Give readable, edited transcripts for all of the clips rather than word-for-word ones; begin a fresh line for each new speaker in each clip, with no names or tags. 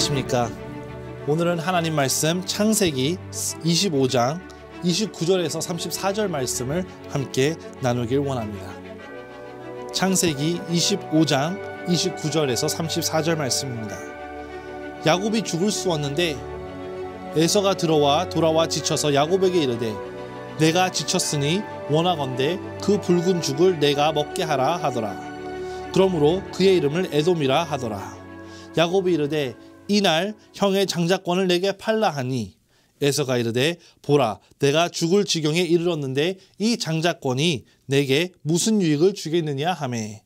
안녕하십니까. 오늘은 하나님 말씀 창세기 25장 29절에서 34절 말씀을 함께 나누길 원합니다. 창세기 25장 29절에서 34절 말씀입니다. 야곱이 죽을 쑤었는데 에서가 돌아와 지쳐서 야곱에게 이르되 내가 지쳤으니 원하건대 그 붉은 죽을 내가 먹게 하라 하더라. 그러므로 그의 이름을 에돔이라 하더라. 야곱이 이르되 이날 형의 장자권을 내게 팔라 하니 에서가 이르되 보라 내가 죽을 지경에 이르렀는데 이 장자권이 내게 무슨 유익을 주겠느냐 하매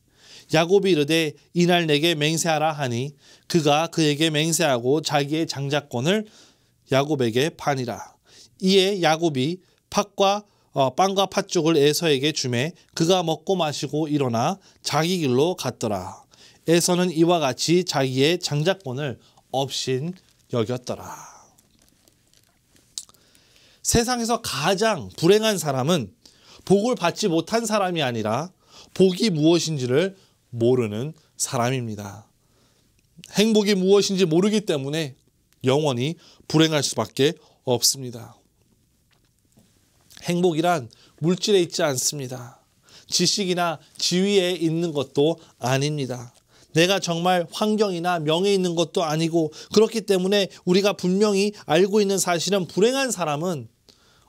야곱이 이르되 이날 내게 맹세하라 하니 그가 그에게 맹세하고 자기의 장자권을 야곱에게 파니라. 이에 야곱이 빵과 팥죽을 에서에게 주매 그가 먹고 마시고 일어나 자기 길로 갔더라. 에서는 이와 같이 자기의 장자권을 업신 여겼더라. 세상에서 가장 불행한 사람은 복을 받지 못한 사람이 아니라 복이 무엇인지를 모르는 사람입니다. 행복이 무엇인지 모르기 때문에 영원히 불행할 수밖에 없습니다. 행복이란 물질에 있지 않습니다. 지식이나 지위에 있는 것도 아닙니다. 내가 정말 환경이나 명예에 있는 것도 아니고 그렇기 때문에 우리가 분명히 알고 있는 사실은 불행한 사람은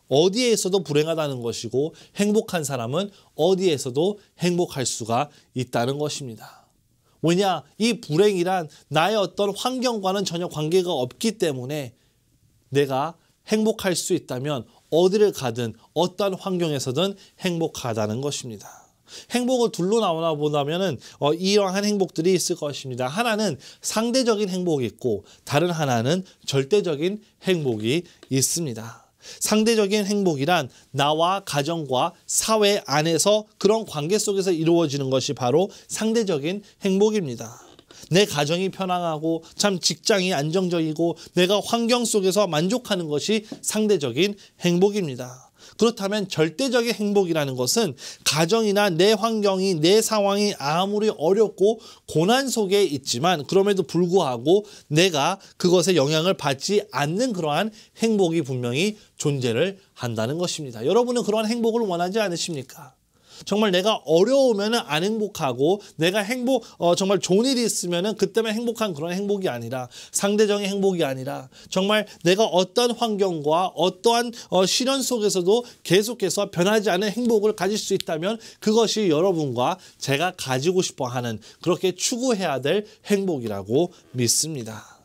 어디에서도 불행하다는 것이고 행복한 사람은 어디에서도 행복할 수가 있다는 것입니다. 왜냐? 이 불행이란 나의 어떤 환경과는 전혀 관계가 없기 때문에 내가 행복할 수 있다면 어디를 가든 어떤 환경에서든 행복하다는 것입니다. 행복을 둘로 나누나 보다면은 이러한 행복들이 있을 것입니다. 하나는 상대적인 행복이 있고 다른 하나는 절대적인 행복이 있습니다. 상대적인 행복이란 나와 가정과 사회 안에서 그런 관계 속에서 이루어지는 것이 바로 상대적인 행복입니다. 내 가정이 편안하고 참 직장이 안정적이고 내가 환경 속에서 만족하는 것이 상대적인 행복입니다. 그렇다면 절대적인 행복이라는 것은 가정이나 내 환경이 내 상황이 아무리 어렵고 고난 속에 있지만 그럼에도 불구하고 내가 그것에 영향을 받지 않는 그러한 행복이 분명히 존재를 한다는 것입니다. 여러분은 그러한 행복을 원하지 않으십니까? 정말 내가 어려우면 안 행복하고 내가 정말 좋은 일이 있으면 그때만 행복한 그런 행복이 아니라 상대적인 행복이 아니라 정말 내가 어떠한 환경과 어떠한 시련 속에서도 계속해서 변하지 않은 행복을 가질 수 있다면 그것이 여러분과 제가 가지고 싶어 하는 그렇게 추구해야 될 행복이라고 믿습니다.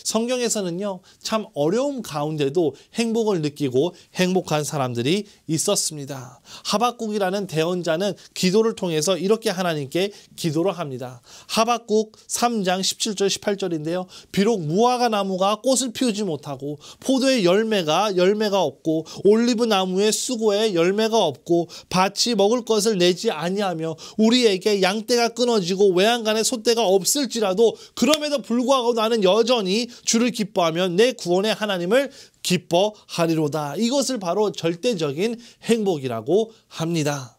성경에서는요, 참 어려움 가운데도 행복을 느끼고 행복한 사람들이 있었습니다. 하박국이라는 대언자는 기도를 통해서 이렇게 하나님께 기도를 합니다. 하박국 3장 17절 18절인데요. 비록 무화과 나무가 꽃을 피우지 못하고 포도의 열매가 없고 올리브 나무의 수고에 열매가 없고 밭이 먹을 것을 내지 아니하며 우리에게 양떼가 끊어지고 외양간에 소떼가 없을지라도 그럼에도 불구하고 나는 여전히 주를 기뻐하며 내 구원의 하나님을 기뻐하리로다. 이것을 바로 절대적인 행복이라고 합니다.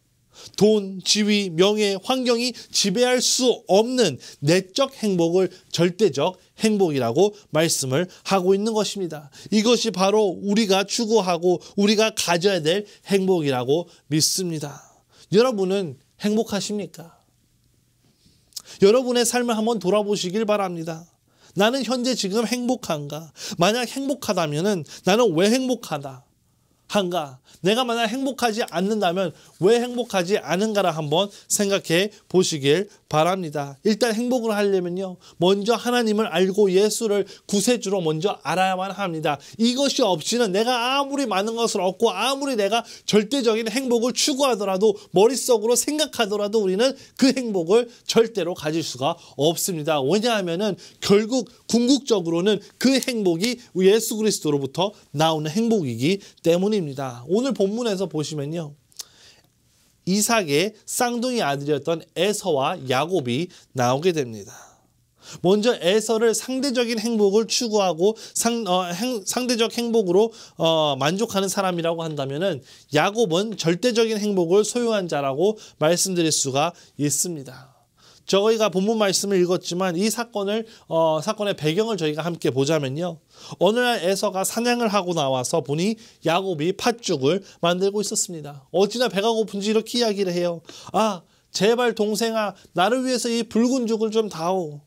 돈, 지위, 명예, 환경이 지배할 수 없는 내적 행복을 절대적 행복이라고 말씀을 하고 있는 것입니다. 이것이 바로 우리가 추구하고 우리가 가져야 될 행복이라고 믿습니다. 여러분은 행복하십니까? 여러분의 삶을 한번 돌아보시길 바랍니다. 나는 현재 지금 행복한가? 만약 행복하다면 나는 왜 행복하다 한가? 내가 만약 행복하지 않는다면 왜 행복하지 않은가를 한번 생각해 보시길 바랍니다. 일단 행복을 하려면요, 먼저 하나님을 알고 예수를 구세주로 먼저 알아야만 합니다. 이것이 없이는 내가 아무리 많은 것을 얻고 아무리 내가 절대적인 행복을 추구하더라도 머릿속으로 생각하더라도 우리는 그 행복을 절대로 가질 수가 없습니다. 왜냐하면은 결국 궁극적으로는 그 행복이 예수 그리스도로부터 나오는 행복이기 때문입니다. 오늘 본문에서 보시면요, 이삭의 쌍둥이 아들이었던 에서와 야곱이 나오게 됩니다. 먼저 에서를 상대적인 행복을 추구하고 상대적 행복으로 만족하는 사람이라고 한다면은 야곱은 절대적인 행복을 소유한 자라고 말씀드릴 수가 있습니다. 저희가 본문 말씀을 읽었지만 이 사건의 배경을 저희가 함께 보자면요. 어느 날 에서가 사냥을 하고 나와서 보니 야곱이 팥죽을 만들고 있었습니다. 어찌나 배가 고픈지 이렇게 이야기를 해요. 아, 제발 동생아, 나를 위해서 이 붉은 죽을 좀 다오.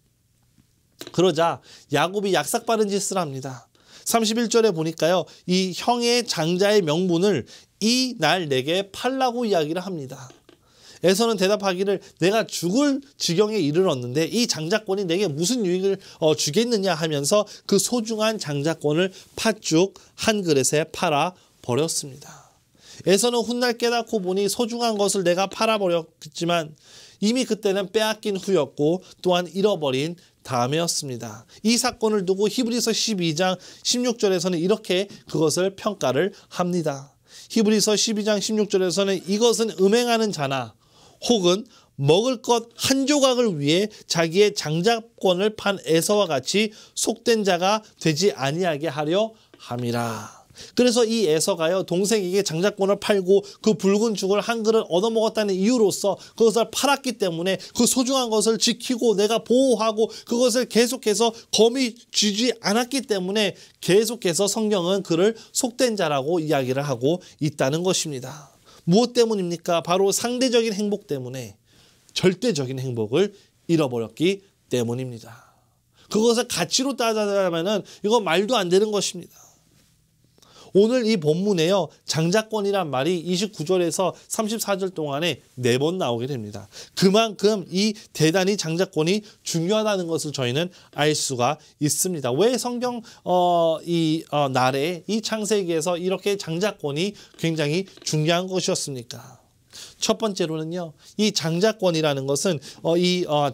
그러자 야곱이 약삭빠른 짓을 합니다. 31절에 보니까요. 이 형의 장자의 명분을 이 날 내게 팔라고 이야기를 합니다. 에서는 대답하기를 내가 죽을 지경에 이르렀는데 이 장자권이 내게 무슨 유익을 주겠느냐 하면서 그 소중한 장자권을 팥죽 한 그릇에 팔아 버렸습니다. 에서는 훗날 깨닫고 보니 소중한 것을 내가 팔아버렸지만 이미 그때는 빼앗긴 후였고 또한 잃어버린 다음이었습니다. 이 사건을 두고 히브리서 12장 16절에서는 이렇게 그것을 평가를 합니다. 히브리서 12장 16절에서는 이것은 음행하는 자나 혹은 먹을 것 한 조각을 위해 자기의 장자권을 판 에서와 같이 속된 자가 되지 아니하게 하려 함이라. 그래서 이 에서가요, 동생에게 장자권을 팔고 그 붉은 죽을 한 그릇 얻어먹었다는 이유로서 그것을 팔았기 때문에 그 소중한 것을 지키고 내가 보호하고 그것을 계속해서 거미 쥐지 않았기 때문에 계속해서 성경은 그를 속된 자라고 이야기를 하고 있다는 것입니다. 무엇 때문입니까? 바로 상대적인 행복 때문에 절대적인 행복을 잃어버렸기 때문입니다. 그것을 가치로 따지자면은 이건 말도 안 되는 것입니다. 오늘 이 본문에요. 장자권이란 말이 29절에서 34절 동안에 4번 나오게 됩니다. 그만큼 이 대단히 장자권이 중요하다는 것을 저희는 알 수가 있습니다. 왜 성경 날에 이 창세기에서 이렇게 장자권이 굉장히 중요한 것이었습니까? 첫 번째로는요. 이 장자권이라는 것은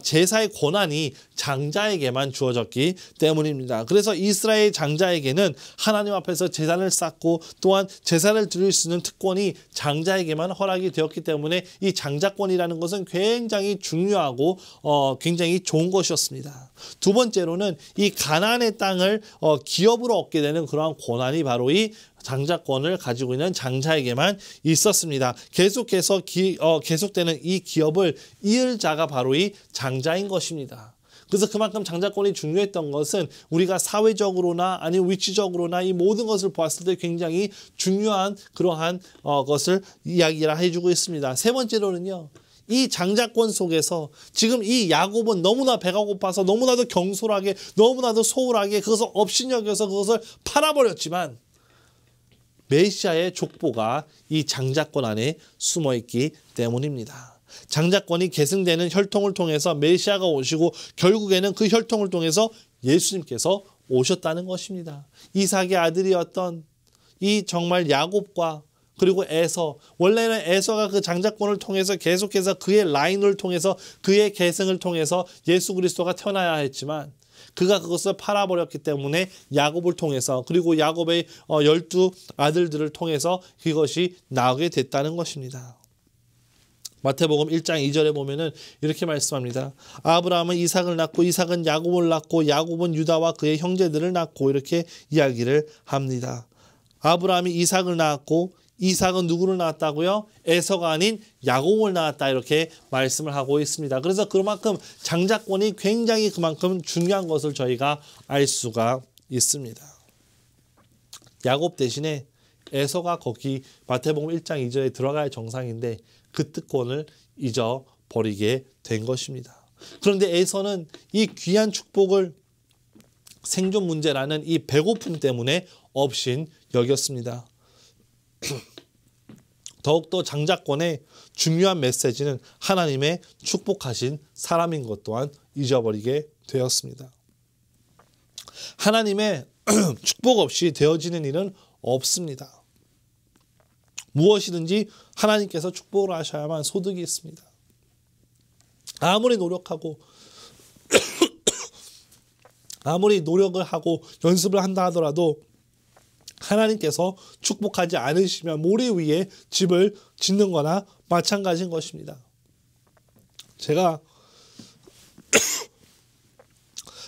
제사의 권한이 장자에게만 주어졌기 때문입니다. 그래서 이스라엘 장자에게는 하나님 앞에서 제단을 쌓고 또한 제사를 드릴 수 있는 특권이 장자에게만 허락이 되었기 때문에 이 장자권이라는 것은 굉장히 중요하고 굉장히 좋은 것이었습니다. 두 번째로는 이 가나안의 땅을 기업으로 얻게 되는 그러한 권한이 바로 이 장자권을 가지고 있는 장자에게만 있었습니다. 계속해서 계속되는 이 기업을 이을 자가 바로 이 장자인 것입니다. 그래서 그만큼 장자권이 중요했던 것은 우리가 사회적으로나 아니면 위치적으로나 이 모든 것을 보았을 때 굉장히 중요한 그러한 것을 이야기를 해주고 있습니다. 세 번째로는요. 이 장자권 속에서 지금 이 야곱은 너무나 배가 고파서 너무나도 경솔하게 너무나도 소홀하게 그것을 업신여겨서 그것을 팔아버렸지만 메시아의 족보가 이 장자권 안에 숨어있기 때문입니다. 장자권이 계승되는 혈통을 통해서 메시아가 오시고 결국에는 그 혈통을 통해서 예수님께서 오셨다는 것입니다. 이삭의 아들이었던 이 정말 야곱과 그리고 에서, 원래는 에서가 그 장자권을 통해서 계속해서 그의 라인을 통해서 그의 계승을 통해서 예수 그리스도가 태어나야 했지만 그가 그것을 팔아버렸기 때문에 야곱을 통해서 그리고 야곱의 12 아들들을 통해서 그것이 나오게 됐다는 것입니다. 마태복음 1장 2절에 보면은 이렇게 말씀합니다. 아브라함은 이삭을 낳고 이삭은 야곱을 낳고 야곱은 유다와 그의 형제들을 낳고 이렇게 이야기를 합니다. 아브라함이 이삭을 낳았고 이삭은 누구를 낳았다고요? 에서가 아닌 야곱을 낳았다 이렇게 말씀을 하고 있습니다. 그래서 그만큼 장자권이 굉장히 그만큼 중요한 것을 저희가 알 수가 있습니다. 야곱 대신에 에서가 거기 마태복음 1장 2절에 들어가야 정상인데 그 특권을 잊어버리게 된 것입니다. 그런데 에서는 이 귀한 축복을 생존 문제라는 이 배고픔 때문에 없인 여겼습니다. 더욱더 장자권의 중요한 메시지는 하나님의 축복하신 사람인 것 또한 잊어버리게 되었습니다. 하나님의 축복 없이 되어지는 일은 없습니다. 무엇이든지 하나님께서 축복을 하셔야만 소득이 있습니다. 아무리 노력하고 아무리 노력을 하고 연습을 한다 하더라도 하나님께서 축복하지 않으시면 모래 위에 집을 짓는 거나 마찬가지인 것입니다. 제가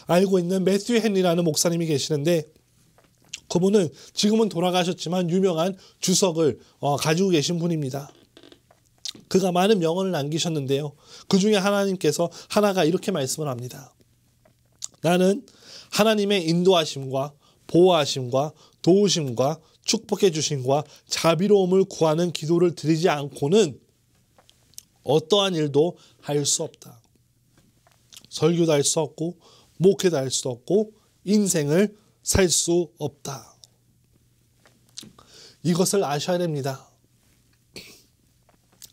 알고 있는 매튜 헨리라는 목사님이 계시는데 그분은 지금은 돌아가셨지만 유명한 주석을 가지고 계신 분입니다. 그가 많은 명언을 남기셨는데요. 그 중에 하나님께서 하나가 이렇게 말씀을 합니다. 나는 하나님의 인도하심과 보호하심과 도우심과 축복해 주심과 자비로움을 구하는 기도를 드리지 않고는 어떠한 일도 할 수 없다. 설교도 할 수 없고 목회도 할 수 없고 인생을 살 수 없다. 이것을 아셔야 됩니다.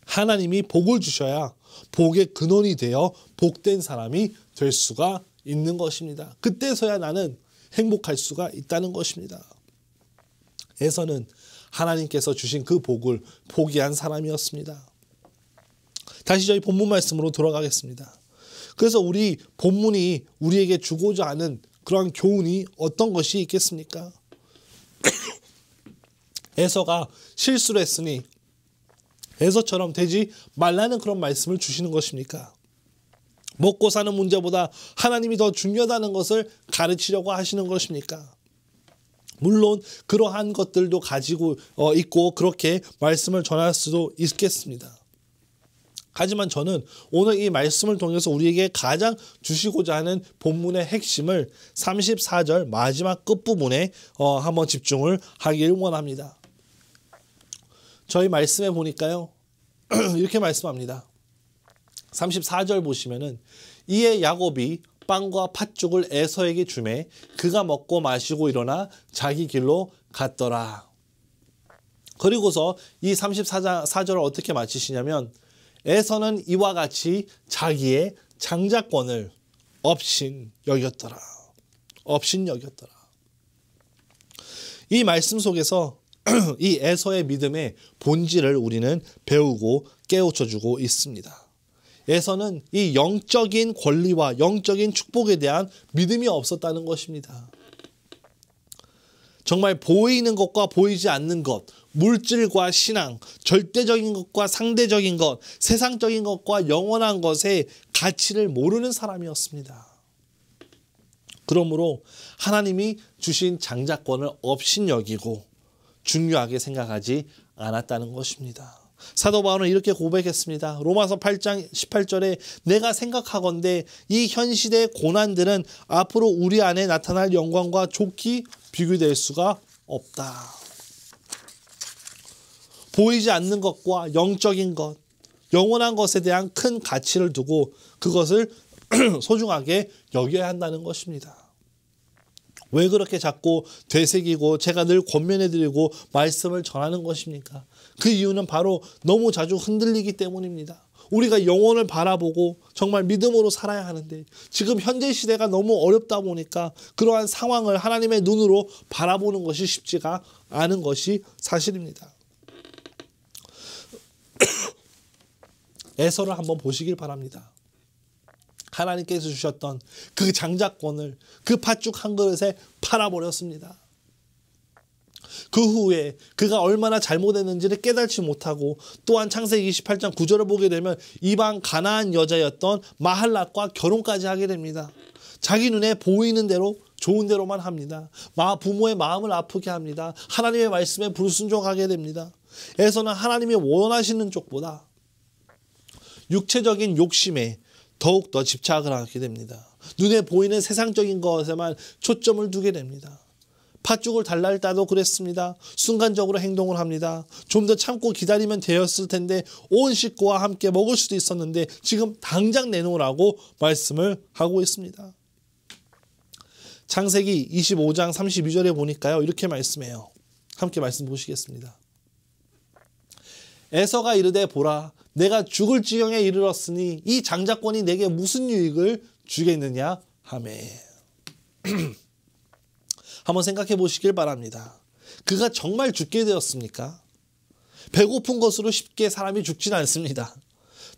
하나님이 복을 주셔야 복의 근원이 되어 복된 사람이 될 수가 있는 것입니다. 그때서야 나는 행복할 수가 있다는 것입니다. 에서는 하나님께서 주신 그 복을 포기한 사람이었습니다. 다시 저희 본문 말씀으로 돌아가겠습니다. 그래서 우리 본문이 우리에게 주고자 하는 그러한 교훈이 어떤 것이 있겠습니까? 에서가 실수를 했으니 에서처럼 되지 말라는 그런 말씀을 주시는 것입니까? 먹고 사는 문제보다 하나님이 더 중요하다는 것을 가르치려고 하시는 것입니까? 물론 그러한 것들도 가지고 있고 그렇게 말씀을 전할 수도 있겠습니다. 하지만 저는 오늘 이 말씀을 통해서 우리에게 가장 주시고자 하는 본문의 핵심을 34절 마지막 끝부분에 한번 집중을 하기를 원합니다. 저희 말씀에 보니까요. 이렇게 말씀합니다. 34절 보시면은 이에 야곱이 빵과 팥죽을 에서에게 주매 그가 먹고 마시고 일어나 자기 길로 갔더라. 그리고서 이 34절을 어떻게 마치시냐면 에서는 이와 같이 자기의 장자권을 업신 여겼더라. 업신 여겼더라. 이 말씀 속에서 이 에서의 믿음의 본질을 우리는 배우고 깨우쳐주고 있습니다. 에서는 이 영적인 권리와 영적인 축복에 대한 믿음이 없었다는 것입니다. 정말 보이는 것과 보이지 않는 것, 물질과 신앙, 절대적인 것과 상대적인 것, 세상적인 것과 영원한 것의 가치를 모르는 사람이었습니다. 그러므로 하나님이 주신 장자권을 업신여기고 중요하게 생각하지 않았다는 것입니다. 사도 바울은 이렇게 고백했습니다. 로마서 8장 18절에 내가 생각하건대 이 현 시대의 고난들은 앞으로 우리 안에 나타날 영광과 좋게 비교될 수가 없다. 보이지 않는 것과 영적인 것, 영원한 것에 대한 큰 가치를 두고 그것을 소중하게 여겨야 한다는 것입니다. 왜 그렇게 자꾸 되새기고 제가 늘 권면해드리고 말씀을 전하는 것입니까? 그 이유는 바로 너무 자주 흔들리기 때문입니다. 우리가 영혼을 바라보고 정말 믿음으로 살아야 하는데 지금 현재 시대가 너무 어렵다 보니까 그러한 상황을 하나님의 눈으로 바라보는 것이 쉽지가 않은 것이 사실입니다. 에서를 한번 보시길 바랍니다. 하나님께서 주셨던 그 장자권을 그 팥죽 한 그릇에 팔아버렸습니다. 그 후에 그가 얼마나 잘못했는지를 깨닫지 못하고 또한 창세기 28장 9절을 보게 되면 이방 가나안 여자였던 마할랏과 결혼까지 하게 됩니다. 자기 눈에 보이는 대로 좋은 대로만 합니다. 부모의 마음을 아프게 합니다. 하나님의 말씀에 불순종하게 됩니다. 에서는 하나님이 원하시는 쪽보다 육체적인 욕심에 더욱더 집착을 하게 됩니다. 눈에 보이는 세상적인 것에만 초점을 두게 됩니다. 팥죽을 달랄 때도 그랬습니다. 순간적으로 행동을 합니다. 좀 더 참고 기다리면 되었을 텐데 온 식구와 함께 먹을 수도 있었는데 지금 당장 내놓으라고 말씀을 하고 있습니다. 창세기 25장 32절에 보니까요. 이렇게 말씀해요. 함께 말씀 보시겠습니다. 에서가 이르되 보라 내가 죽을 지경에 이르렀으니 이 장자권이 내게 무슨 유익을 주겠느냐 하매. 한번 생각해 보시길 바랍니다. 그가 정말 죽게 되었습니까? 배고픈 것으로 쉽게 사람이 죽지는 않습니다.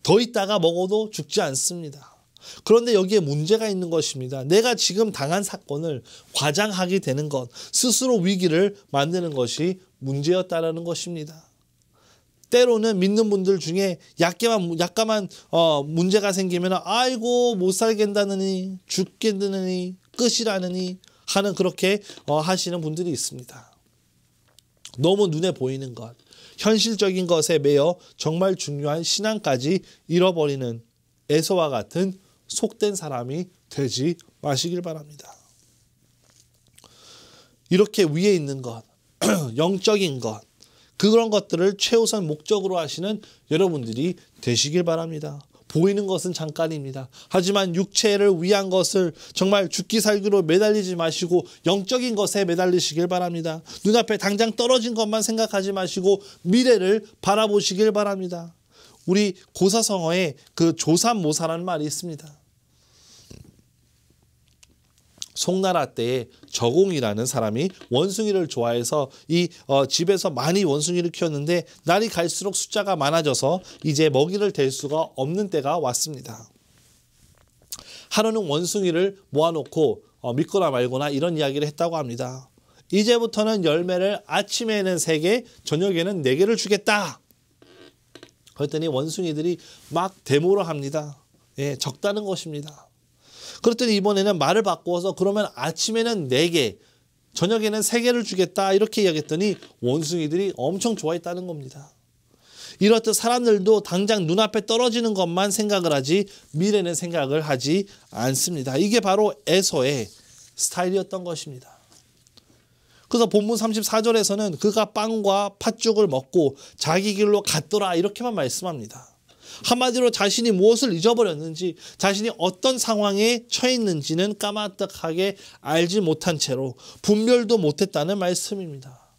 더 있다가 먹어도 죽지 않습니다. 그런데 여기에 문제가 있는 것입니다. 내가 지금 당한 사건을 과장하게 되는 것, 스스로 위기를 만드는 것이 문제였다라는 것입니다. 때로는 믿는 분들 중에 약간만 문제가 생기면 아이고 못 살겠다느니 죽겠느니 끝이라느니 하는 그렇게 하시는 분들이 있습니다. 너무 눈에 보이는 것, 현실적인 것에 매여 정말 중요한 신앙까지 잃어버리는 에서와 같은 속된 사람이 되지 마시길 바랍니다. 이렇게 위에 있는 것, 영적인 것, 그런 것들을 최우선 목적으로 하시는 여러분들이 되시길 바랍니다. 보이는 것은 잠깐입니다. 하지만 육체를 위한 것을 정말 죽기 살기로 매달리지 마시고 영적인 것에 매달리시길 바랍니다. 눈앞에 당장 떨어진 것만 생각하지 마시고 미래를 바라보시길 바랍니다. 우리 고사성어에 그 조삼모사라는 말이 있습니다. 송나라 때에 저공이라는 사람이 원숭이를 좋아해서 집에서 많이 원숭이를 키웠는데 날이 갈수록 숫자가 많아져서 이제 먹이를 댈 수가 없는 때가 왔습니다. 하루는 원숭이를 모아놓고 믿거나 말거나 이런 이야기를 했다고 합니다. 이제부터는 열매를 아침에는 3개, 저녁에는 4개를 주겠다. 그랬더니 원숭이들이 막 데모를 합니다. 예, 적다는 것입니다. 그랬더니 이번에는 말을 바꾸어서 그러면 아침에는 4개, 저녁에는 3개를 주겠다 이렇게 이야기했더니 원숭이들이 엄청 좋아했다는 겁니다. 이렇듯 사람들도 당장 눈앞에 떨어지는 것만 생각을 하지 미래는 생각을 하지 않습니다. 이게 바로 에서의 스타일이었던 것입니다. 그래서 본문 34절에서는 그가 빵과 팥죽을 먹고 자기 길로 갔더라 이렇게만 말씀합니다. 한마디로 자신이 무엇을 잊어버렸는지, 자신이 어떤 상황에 처해 있는지는 까마득하게 알지 못한 채로 분별도 못했다는 말씀입니다.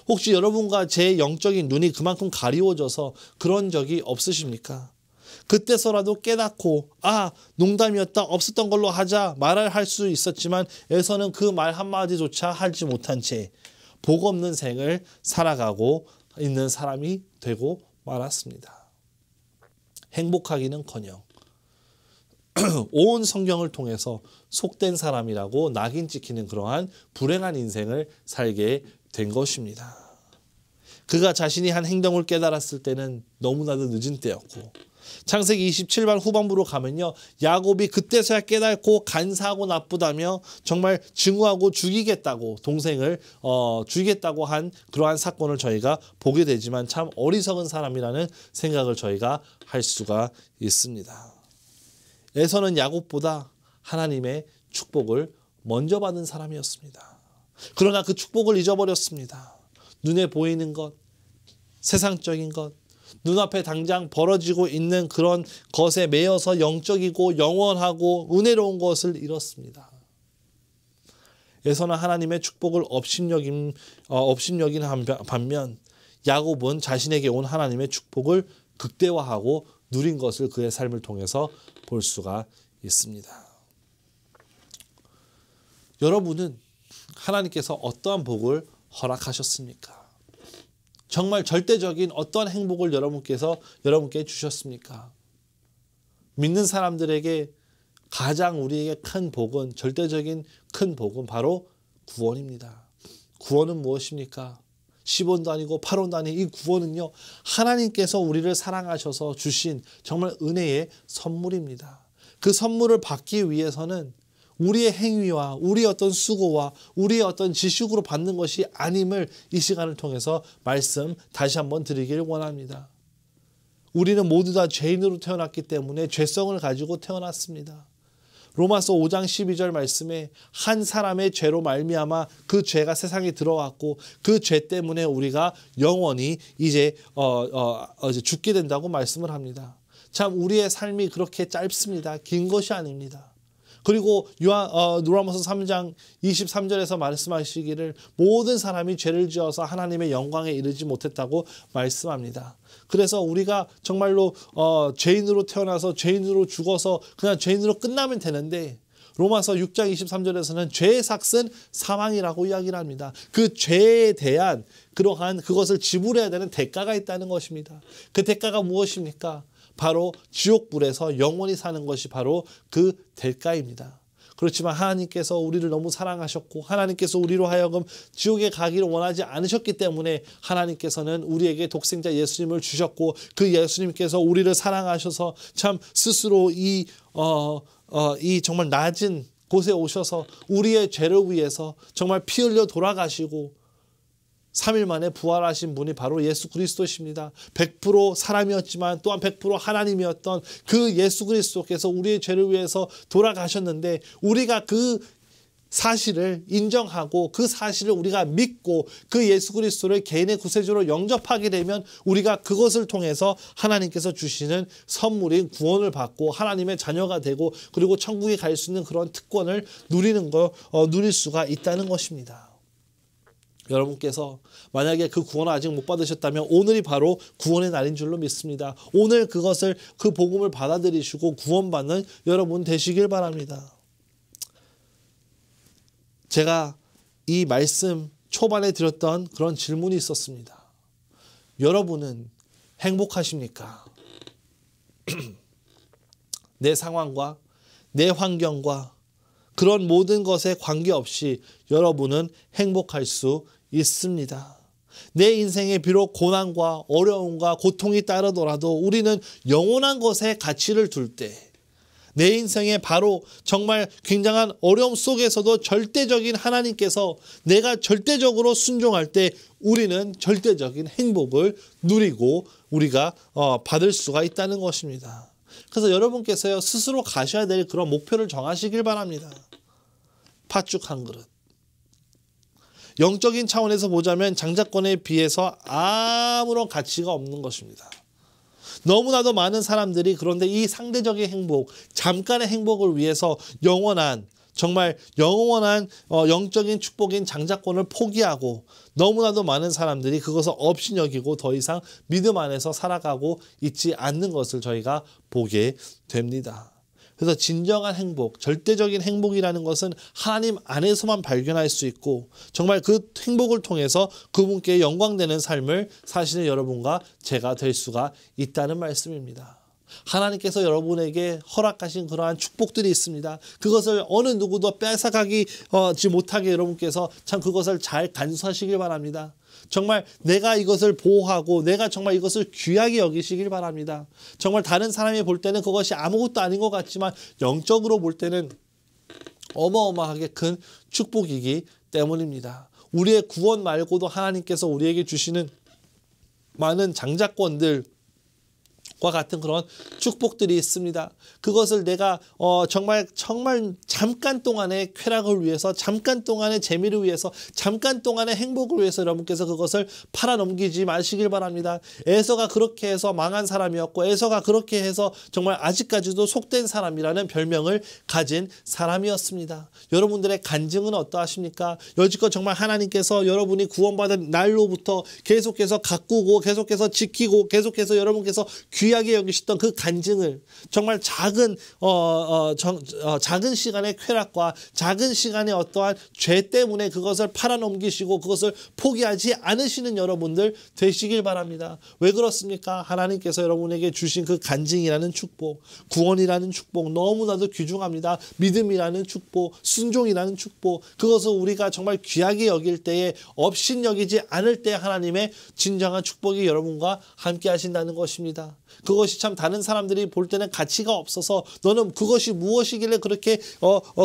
혹시 여러분과 제 영적인 눈이 그만큼 가리워져서 그런 적이 없으십니까? 그때서라도 깨닫고 농담이었다, 없었던 걸로 하자 말을 할 수 있었지만 에서는 그 말 한마디조차 하지 못한 채 복 없는 생을 살아가고 있는 사람이 되고 말았습니다. 행복하기는커녕 온 성경을 통해서 속된 사람이라고 낙인 찍히는 그러한 불행한 인생을 살게 된 것입니다. 그가 자신이 한 행동을 깨달았을 때는 너무나도 늦은 때였고, 창세기 27장 후반부로 가면요, 야곱이 그때서야 깨닫고 간사하고 나쁘다며 정말 증오하고 죽이겠다고, 동생을 죽이겠다고 한 그러한 사건을 저희가 보게 되지만 참 어리석은 사람이라는 생각을 저희가 할 수가 있습니다. 에서는 야곱보다 하나님의 축복을 먼저 받은 사람이었습니다. 그러나 그 축복을 잊어버렸습니다. 눈에 보이는 것, 세상적인 것, 눈앞에 당장 벌어지고 있는 그런 것에 매여서 영적이고 영원하고 은혜로운 것을 잃었습니다. 에서는 하나님의 축복을 업신여긴 반면 야곱은 자신에게 온 하나님의 축복을 극대화하고 누린 것을 그의 삶을 통해서 볼 수가 있습니다. 여러분은 하나님께서 어떠한 복을 허락하셨습니까? 정말 절대적인 어떤 행복을 여러분께 주셨습니까? 믿는 사람들에게 가장 우리에게 큰 복은, 절대적인 큰 복은 바로 구원입니다. 구원은 무엇입니까? 10원도 아니고 8원도 아니고 이 구원은요, 하나님께서 우리를 사랑하셔서 주신 정말 은혜의 선물입니다. 그 선물을 받기 위해서는 우리의 행위와 우리의 어떤 수고와 우리의 어떤 지식으로 받는 것이 아님을 이 시간을 통해서 말씀 다시 한번 드리길 원합니다. 우리는 모두 다 죄인으로 태어났기 때문에 죄성을 가지고 태어났습니다. 로마서 5장 12절 말씀에 한 사람의 죄로 말미암아 그 죄가 세상에 들어왔고 그 죄 때문에 우리가 영원히 이제 죽게 된다고 말씀을 합니다. 참 우리의 삶이 그렇게 짧습니다. 긴 것이 아닙니다. 그리고 누가복음 3장 23절에서 말씀하시기를 모든 사람이 죄를 지어서 하나님의 영광에 이르지 못했다고 말씀합니다. 그래서 우리가 정말로 죄인으로 태어나서 죄인으로 죽어서 그냥 죄인으로 끝나면 되는데, 로마서 6장 23절에서는 죄의 삭은 사망이라고 이야기를 합니다. 그 죄에 대한 그러한 그것을 지불해야 되는 대가가 있다는 것입니다. 그 대가가 무엇입니까? 바로 지옥불에서 영원히 사는 것이 바로 그 대가입니다. 그렇지만 하나님께서 우리를 너무 사랑하셨고 하나님께서 우리로 하여금 지옥에 가기를 원하지 않으셨기 때문에 하나님께서는 우리에게 독생자 예수님을 주셨고, 그 예수님께서 우리를 사랑하셔서 참 스스로 이 정말 낮은 곳에 오셔서 우리의 죄를 위해서 정말 피 흘려 돌아가시고 3일 만에 부활하신 분이 바로 예수 그리스도십니다. 100% 사람이었지만 또한 100% 하나님이었던 그 예수 그리스도께서 우리의 죄를 위해서 돌아가셨는데 우리가 그 사실을 인정하고 그 사실을 우리가 믿고 그 예수 그리스도를 개인의 구세주로 영접하게 되면 우리가 그것을 통해서 하나님께서 주시는 선물인 구원을 받고 하나님의 자녀가 되고 그리고 천국에 갈 수 있는 그런 특권을 누릴 수가 있다는 것입니다. 여러분께서 만약에 그 구원을 아직 못 받으셨다면 오늘이 바로 구원의 날인 줄로 믿습니다. 오늘 그 복음을 받아들이시고 구원받는 여러분 되시길 바랍니다. 제가 이 말씀 초반에 드렸던 그런 질문이 있었습니다. 여러분은 행복하십니까? 내 상황과 내 환경과 그런 모든 것에 관계없이 여러분은 행복할 수 있습니다. 내 인생에 비록 고난과 어려움과 고통이 따르더라도 우리는 영원한 것에 가치를 둘 때 내 인생에 바로 정말 굉장한 어려움 속에서도 절대적인 하나님께서 내가 절대적으로 순종할 때 우리는 절대적인 행복을 누리고 우리가 받을 수가 있다는 것입니다. 그래서 여러분께서요 스스로 가셔야 될 그런 목표를 정하시길 바랍니다. 팥죽 한 그릇. 영적인 차원에서 보자면 장자권에 비해서 아무런 가치가 없는 것입니다. 너무나도 많은 사람들이 그런데 이 상대적인 행복, 잠깐의 행복을 위해서 정말 영원한 영적인 축복인 장자권을 포기하고 너무나도 많은 사람들이 그것을 업신여기고 더 이상 믿음 안에서 살아가고 있지 않는 것을 저희가 보게 됩니다. 그래서 진정한 행복, 절대적인 행복이라는 것은 하나님 안에서만 발견할 수 있고 정말 그 행복을 통해서 그분께 영광되는 삶을 사시는 여러분과 제가 될 수가 있다는 말씀입니다. 하나님께서 여러분에게 허락하신 그러한 축복들이 있습니다. 그것을 어느 누구도 뺏어가지 못하게 여러분께서 참 그것을 잘 간수하시길 바랍니다. 정말 내가 이것을 보호하고 내가 정말 이것을 귀하게 여기시길 바랍니다. 정말 다른 사람이 볼 때는 그것이 아무것도 아닌 것 같지만 영적으로 볼 때는 어마어마하게 큰 축복이기 때문입니다. 우리의 구원 말고도 하나님께서 우리에게 주시는 많은 장자권들 과 같은 그런 축복들이 있습니다. 그것을 내가 정말 잠깐 동안의 쾌락을 위해서, 잠깐 동안의 재미를 위해서, 잠깐 동안의 행복을 위해서 여러분께서 그것을 팔아넘기지 마시길 바랍니다. 에서가 그렇게 해서 망한 사람이었고 에서가 그렇게 해서 정말 아직까지도 속된 사람이라는 별명을 가진 사람이었습니다. 여러분들의 간증은 어떠하십니까? 여지껏 정말 하나님께서 여러분이 구원받은 날로부터 계속해서 가꾸고 계속해서 지키고 계속해서 여러분께서 귀하게 여기셨던 그 간증을 정말 작은 시간의 쾌락과 작은 시간의 어떠한 죄 때문에 그것을 팔아넘기시고 그것을 포기하지 않으시는 여러분들 되시길 바랍니다. 왜 그렇습니까? 하나님께서 여러분에게 주신 그 간증이라는 축복, 구원이라는 축복 너무나도 귀중합니다. 믿음이라는 축복, 순종이라는 축복, 그것을 우리가 정말 귀하게 여길 때에 업신여기지 않을 때 하나님의 진정한 축복이 여러분과 함께 하신다는 것입니다. 그것이 참 다른 사람들이 볼 때는 가치가 없어서 너는 그것이 무엇이길래 그렇게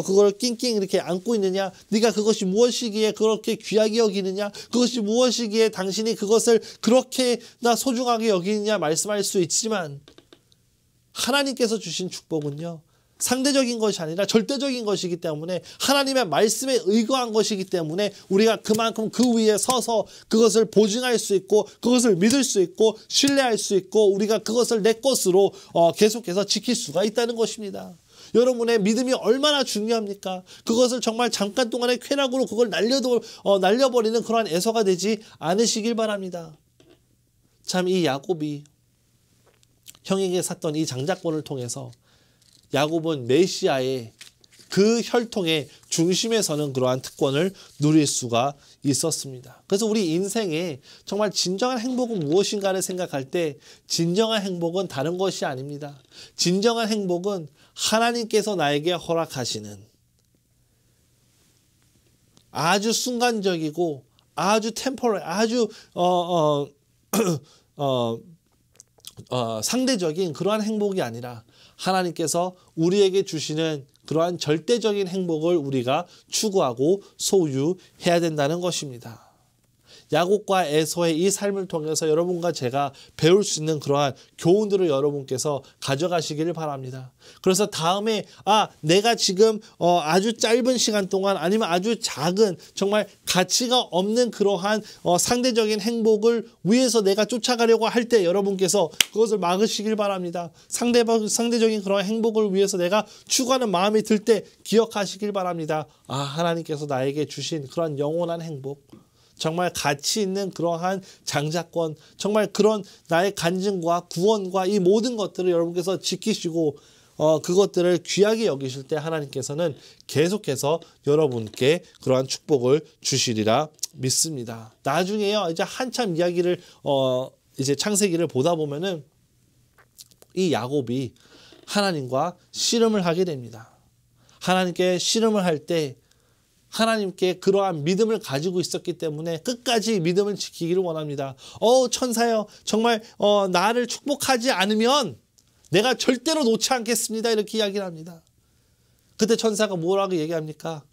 그걸 낑낑 이렇게 안고 있느냐? 네가 그것이 무엇이기에 그렇게 귀하게 여기느냐? 그것이 무엇이기에 당신이 그것을 그렇게나 소중하게 여기느냐 말씀할 수 있지만 하나님께서 주신 축복은요. 상대적인 것이 아니라 절대적인 것이기 때문에 하나님의 말씀에 의거한 것이기 때문에 우리가 그만큼 그 위에 서서 그것을 보증할 수 있고 그것을 믿을 수 있고 신뢰할 수 있고 우리가 그것을 내 것으로 계속해서 지킬 수가 있다는 것입니다. 여러분의 믿음이 얼마나 중요합니까? 그것을 정말 잠깐 동안의 쾌락으로 그걸 날려버리는 그러한 에서가 되지 않으시길 바랍니다. 참 이 야곱이 형에게 샀던 이 장자권을 통해서 야곱은 메시아의 그 혈통의 중심에 서는 그러한 특권을 누릴 수가 있었습니다. 그래서 우리 인생에 정말 진정한 행복은 무엇인가를 생각할 때 진정한 행복은 다른 것이 아닙니다. 진정한 행복은 하나님께서 나에게 허락하시는 아주 순간적이고 아주 아주 상대적인 그러한 행복이 아니라 하나님께서 우리에게 주시는 그러한 절대적인 행복을 우리가 추구하고 소유해야 된다는 것입니다. 야곱과 에서의 이 삶을 통해서 여러분과 제가 배울 수 있는 그러한 교훈들을 여러분께서 가져가시기를 바랍니다. 그래서 다음에 내가 지금 아주 짧은 시간 동안 아니면 아주 작은 정말 가치가 없는 그러한 상대적인 행복을 위해서 내가 쫓아가려고 할 때 여러분께서 그것을 막으시길 바랍니다. 상대적인 그런 행복을 위해서 내가 추구하는 마음이 들 때 기억하시길 바랍니다. 하나님께서 나에게 주신 그런 영원한 행복, 정말 가치 있는 그러한 장자권, 정말 그런 나의 간증과 구원과 이 모든 것들을 여러분께서 지키시고 그것들을 귀하게 여기실 때 하나님께서는 계속해서 여러분께 그러한 축복을 주시리라 믿습니다. 나중에요, 이제 한참 이야기를 이제 창세기를 보다 보면은 이 야곱이 하나님과 씨름을 하게 됩니다. 하나님께 씨름을 할 때 하나님께 그러한 믿음을 가지고 있었기 때문에 끝까지 믿음을 지키기를 원합니다. 천사여, 정말 나를 축복하지 않으면 내가 절대로 놓지 않겠습니다. 이렇게 이야기를 합니다. 그때 천사가 뭐라고 얘기합니까?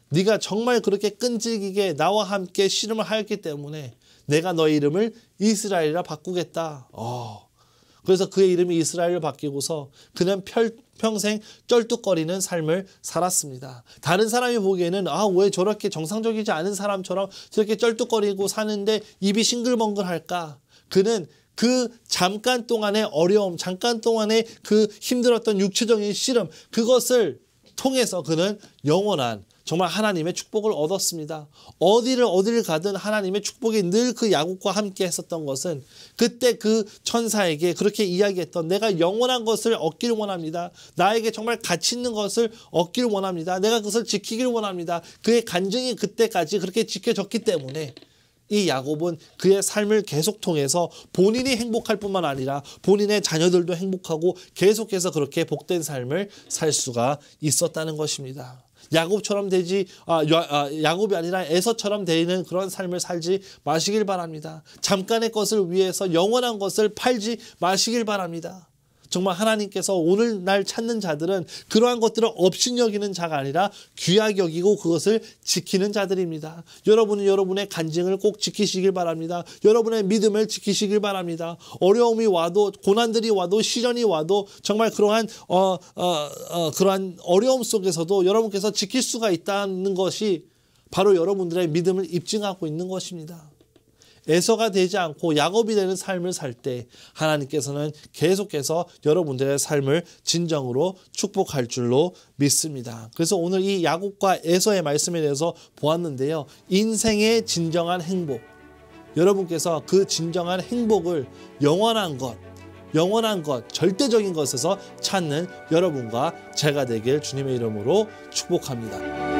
네가 정말 그렇게 끈질기게 나와 함께 씨름을 하였기 때문에 내가 너의 이름을 이스라엘이라 바꾸겠다. 그래서 그의 이름이 이스라엘로 바뀌고서 그는 평생 쩔뚝거리는 삶을 살았습니다. 다른 사람이 보기에는 왜 저렇게 정상적이지 않은 사람처럼 저렇게 쩔뚝거리고 사는데 입이 싱글벙글할까? 그는 그 잠깐 동안의 어려움, 잠깐 동안의 그 힘들었던 육체적인 씨름, 그것을 통해서 그는 영원한 정말 하나님의 축복을 얻었습니다. 어디를 가든 하나님의 축복이 늘 그 야곱과 함께 했었던 것은 그때 그 천사에게 그렇게 이야기했던 내가 영원한 것을 얻기를 원합니다. 나에게 정말 가치 있는 것을 얻기를 원합니다. 내가 그것을 지키기를 원합니다. 그의 간증이 그때까지 그렇게 지켜졌기 때문에 이 야곱은 그의 삶을 계속 통해서 본인이 행복할 뿐만 아니라 본인의 자녀들도 행복하고 계속해서 그렇게 복된 삶을 살 수가 있었다는 것입니다. 야곱처럼 되지 야곱이 아니라 에서처럼 되는 그런 삶을 살지 마시길 바랍니다. 잠깐의 것을 위해서 영원한 것을 팔지 마시길 바랍니다. 정말 하나님께서 오늘날 찾는 자들은 그러한 것들을 업신여기는 자가 아니라 귀하게 여기고 그것을 지키는 자들입니다. 여러분은 여러분의 간증을 꼭 지키시길 바랍니다. 여러분의 믿음을 지키시길 바랍니다. 어려움이 와도, 고난들이 와도, 시련이 와도 정말 그러한 그러한 어려움 속에서도 여러분께서 지킬 수가 있다는 것이 바로 여러분들의 믿음을 입증하고 있는 것입니다. 에서가 되지 않고 야곱이 되는 삶을 살 때 하나님께서는 계속해서 여러분들의 삶을 진정으로 축복할 줄로 믿습니다. 그래서 오늘 이 야곱과 에서의 말씀에 대해서 보았는데요. 인생의 진정한 행복, 여러분께서 그 진정한 행복을 영원한 것, 절대적인 것에서 찾는 여러분과 제가 되길 주님의 이름으로 축복합니다.